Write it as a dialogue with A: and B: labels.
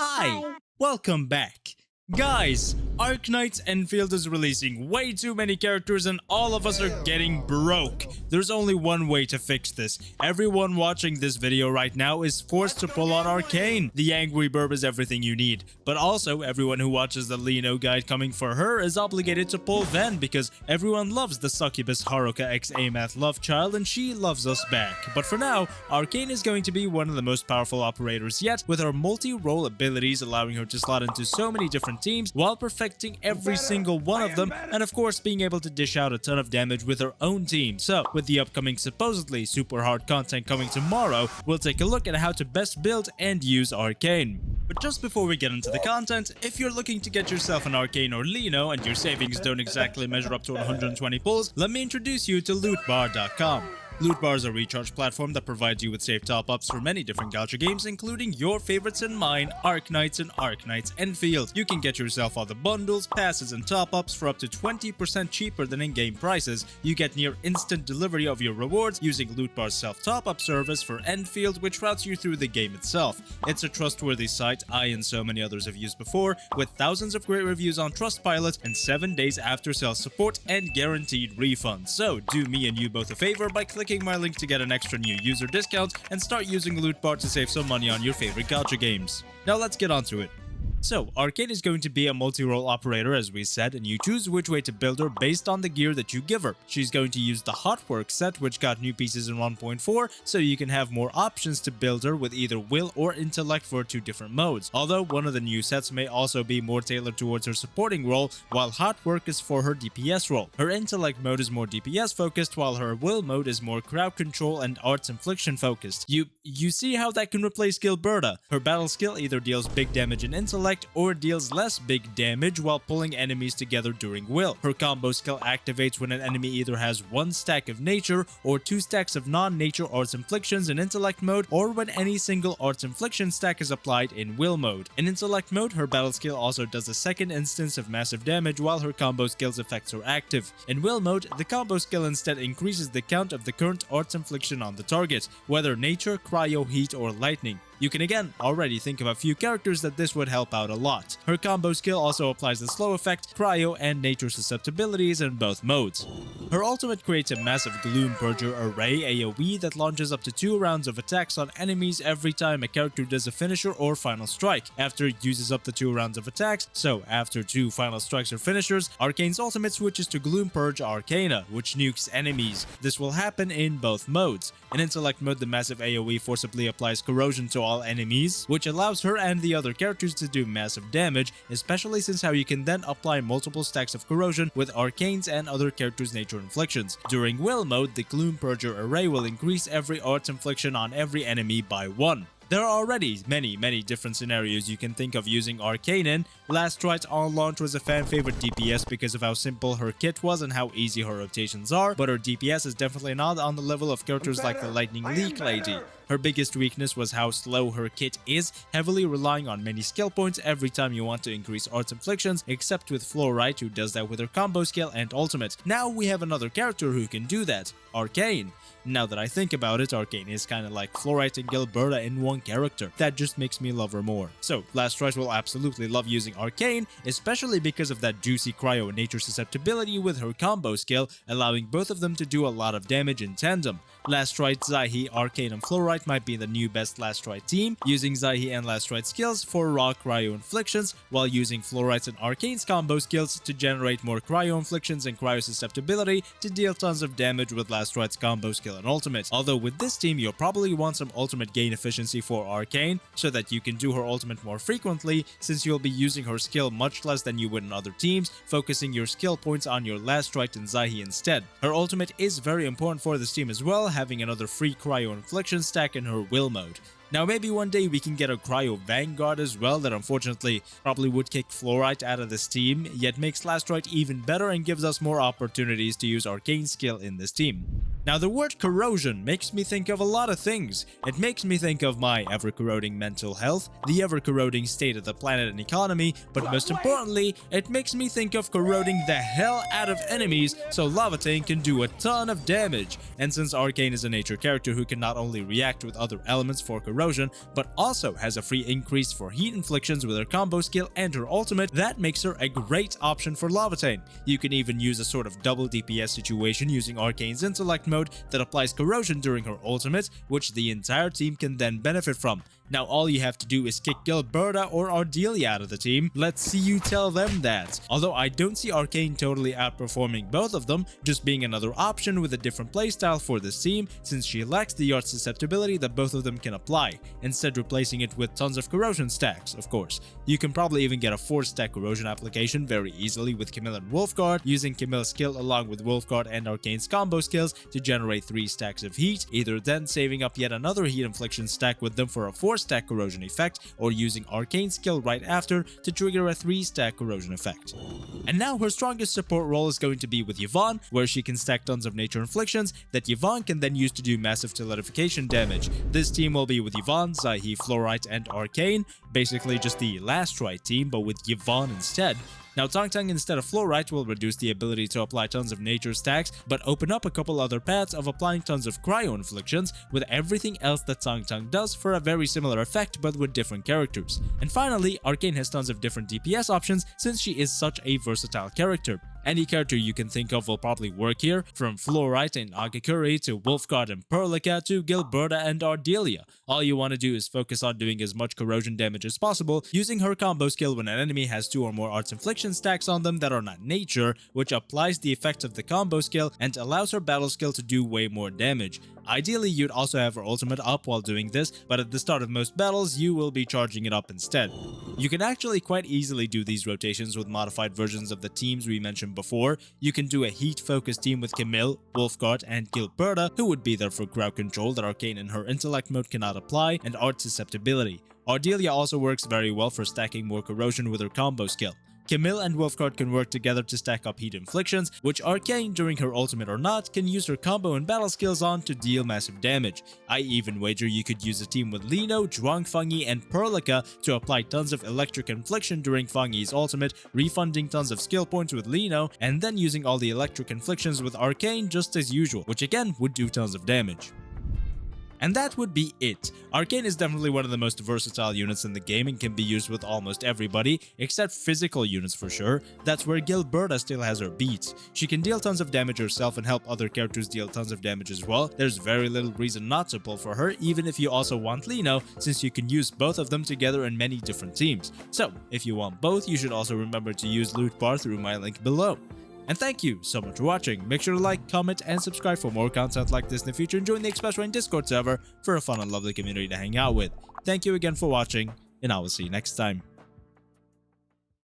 A: Hi, welcome back. Guys, Arknights Endfield is releasing way too many characters and all of us are getting broke. There's only one way to fix this. Everyone watching this video right now is forced to pull on Arcane. The Angry Burb is everything you need. But also, everyone who watches the Lino guide coming for her is obligated to pull Ven because everyone loves the succubus Haruka x Amath love child and she loves us back. But for now, Arcane is going to be one of the most powerful operators yet, with her multi-role abilities allowing her to slot into so many different teams while perfecting every single one of them, and of course being able to dish out a ton of damage with her own team. So, with the upcoming supposedly super hard content coming tomorrow, we'll take a look at how to best build and use Arcane. But just before we get into the content, if you're looking to get yourself an Arcane or Lino and your savings don't exactly measure up to 120 pulls, let me introduce you to lootbar.com. Lootbar is a recharge platform that provides you with safe top-ups for many different gacha games, including your favorites and mine, Arknights and Arknights Endfield. You can get yourself all the bundles, passes, and top-ups for up to 20% cheaper than in-game prices. You get near instant delivery of your rewards using Lootbar's self-top-up service for Endfield, which routes you through the game itself. It's a trustworthy site I and so many others have used before, with thousands of great reviews on Trustpilot and 7 days after-sale support and guaranteed refunds. So do me and you both a favor by clicking my link to get an extra new user discount and start using Lootbar to save some money on your favorite gacha games. Now let's get on to it. So, Arcane is going to be a multi-role operator as we said, and you choose which way to build her based on the gear that you give her. She's going to use the Hot Work set, which got new pieces in 1.4, so you can have more options to build her with either Will or Intellect for two different modes. Although one of the new sets may also be more tailored towards her supporting role, while Hot Work is for her DPS role. Her Intellect mode is more DPS focused, while her Will mode is more crowd control and arts infliction focused. You see how that can replace Gilberta. Her battle skill either deals big damage in Intellect or deals less big damage while pulling enemies together during Will. Her combo skill activates when an enemy either has one stack of nature or two stacks of non-nature arts inflictions in Intellect mode, or when any single arts infliction stack is applied in Will mode. In Intellect mode, her battle skill also does a second instance of massive damage while her combo skill's effects are active. In Will mode, the combo skill instead increases the count of the current arts infliction on the target, whether nature, cryo, heat, or lightning. You can again already think of a few characters that this would help out a lot. Her combo skill also applies the slow effect, cryo, and nature susceptibilities in both modes. Her ultimate creates a massive Gloom Purger array AoE that launches up to 2 rounds of attacks on enemies every time a character does a finisher or final strike. After it uses up to 2 rounds of attacks, so after 2 final strikes or finishers, Arcane's ultimate switches to Gloom Purge Arcana, which nukes enemies. This will happen in both modes. In Intellect mode, the massive AoE forcibly applies corrosion to all enemies, which allows her and the other characters to do massive damage, especially since how you can then apply multiple stacks of corrosion with Arcane's and other characters' nature inflictions. During Will mode, the Gloom Purger array will increase every arts infliction on every enemy by 1. There are already many different scenarios you can think of using Arcane in. Last Rite on launch was a fan favorite DPS because of how simple her kit was and how easy her rotations are, but her DPS is definitely not on the level of characters like the Lightning Leak Lady. Her biggest weakness was how slow her kit is, heavily relying on many skill points every time you want to increase arts inflictions, except with Fluorite, who does that with her combo skill and ultimate. Now we have another character who can do that, Arcane. Now that I think about it, Arcane is kinda like Fluorite and Gilberta in one character. That just makes me love her more. So, Last Rite will absolutely love using Arcane, especially because of that juicy cryo and nature susceptibility with her combo skill, allowing both of them to do a lot of damage in tandem. Last Rite, Zaihi, Arcane, and Fluorite might be the new best Last Rite team, using Zaihi and Last Rite skills for raw cryo inflictions, while using Fluorite's and Arcane's combo skills to generate more cryo inflictions and cryo susceptibility to deal tons of damage with Last Rite's combo skill and ultimate. Although with this team, you'll probably want some ultimate gain efficiency for Arcane, so that you can do her ultimate more frequently, since you'll be using her skill much less than you would in other teams, focusing your skill points on your Last Rite and Zaihi instead. Her ultimate is very important for this team as well, having another free cryo infliction stack in her Will mode. Now maybe one day we can get a Cryo Vanguard as well that unfortunately probably would kick Fluorite out of this team, yet makes Last Rite even better and gives us more opportunities to use Arcane skill in this team. Now, the word corrosion makes me think of a lot of things. It makes me think of my ever-corroding mental health, the ever-corroding state of the planet and economy, but most importantly, it makes me think of corroding the hell out of enemies so Lavatain can do a ton of damage. And since Arcane is a nature character who can not only react with other elements for corrosion, but also has a free increase for heat inflictions with her combo skill and her ultimate, that makes her a great option for Lavatain. You can even use a sort of double DPS situation using Arcane's intellect mode that applies corrosion during her ultimate, which the entire team can then benefit from. Now all you have to do is kick Gilberta or Ardelia out of the team. Let's see you tell them that. Although I don't see Arcane totally outperforming both of them, just being another option with a different playstyle for this team, since she lacks the art susceptibility that both of them can apply, instead replacing it with tons of corrosion stacks, of course. You can probably even get a 4-stack corrosion application very easily with Camille and Wolfguard, using Camille's skill along with Wolfguard and Arcane's combo skills to generate 3 stacks of heat, either then saving up yet another heat infliction stack with them for a 4-stack corrosion effect, or using Arcane's skill right after to trigger a 3-stack corrosion effect. And now her strongest support role is going to be with Yvonne, where she can stack tons of nature inflictions that Yvonne can then use to do massive solidification damage. This team will be with Yvonne, Zaihi, Fluorite, and Arcane, basically just the last right team but with Yvonne instead. Now, Tang instead of Fluorite will reduce the ability to apply tons of nature stacks, but open up a couple other paths of applying tons of cryo inflictions with everything else that Tang does for a very similar effect but with different characters. And finally, Arcane has tons of different DPS options since she is such a versatile character. Any character you can think of will probably work here, from Fluorite and Agakuri to Wolfguard and Perlica to Gilberta and Ardelia. All you want to do is focus on doing as much corrosion damage as possible, using her combo skill when an enemy has 2 or more arts infliction stacks on them that are not nature, which applies the effects of the combo skill and allows her battle skill to do way more damage. Ideally, you'd also have her ultimate up while doing this, but at the start of most battles, you will be charging it up instead. You can actually quite easily do these rotations with modified versions of the teams we mentioned before. You can do a heat-focused team with Camille, Wolfguard, and Gilberta, who would be there for crowd control that Arcane in her intellect mode cannot apply, and art susceptibility. Ardelia also works very well for stacking more corrosion with her combo skill. Camille and Wolfguard can work together to stack up heat inflictions, which Arcane, during her ultimate or not, can use her combo and battle skills on to deal massive damage. I even wager you could use a team with Lino, Zhuangfangi, and Perlica to apply tons of electric infliction during Fangi's ultimate, refunding tons of skill points with Lino, and then using all the electric inflictions with Arcane just as usual, which again would do tons of damage. And that would be it. Arcane is definitely one of the most versatile units in the game and can be used with almost everybody, except physical units for sure. That's where Gilberta still has her beat. She can deal tons of damage herself and help other characters deal tons of damage as well. There's very little reason not to pull for her, even if you also want Lino, since you can use both of them together in many different teams. So, if you want both, you should also remember to use Loot Bar through my link below. And thank you so much for watching. Make sure to like, comment, and subscribe for more content like this in the future, and join the Express Rain Discord server for a fun and lovely community to hang out with. Thank you again for watching, and I will see you next time.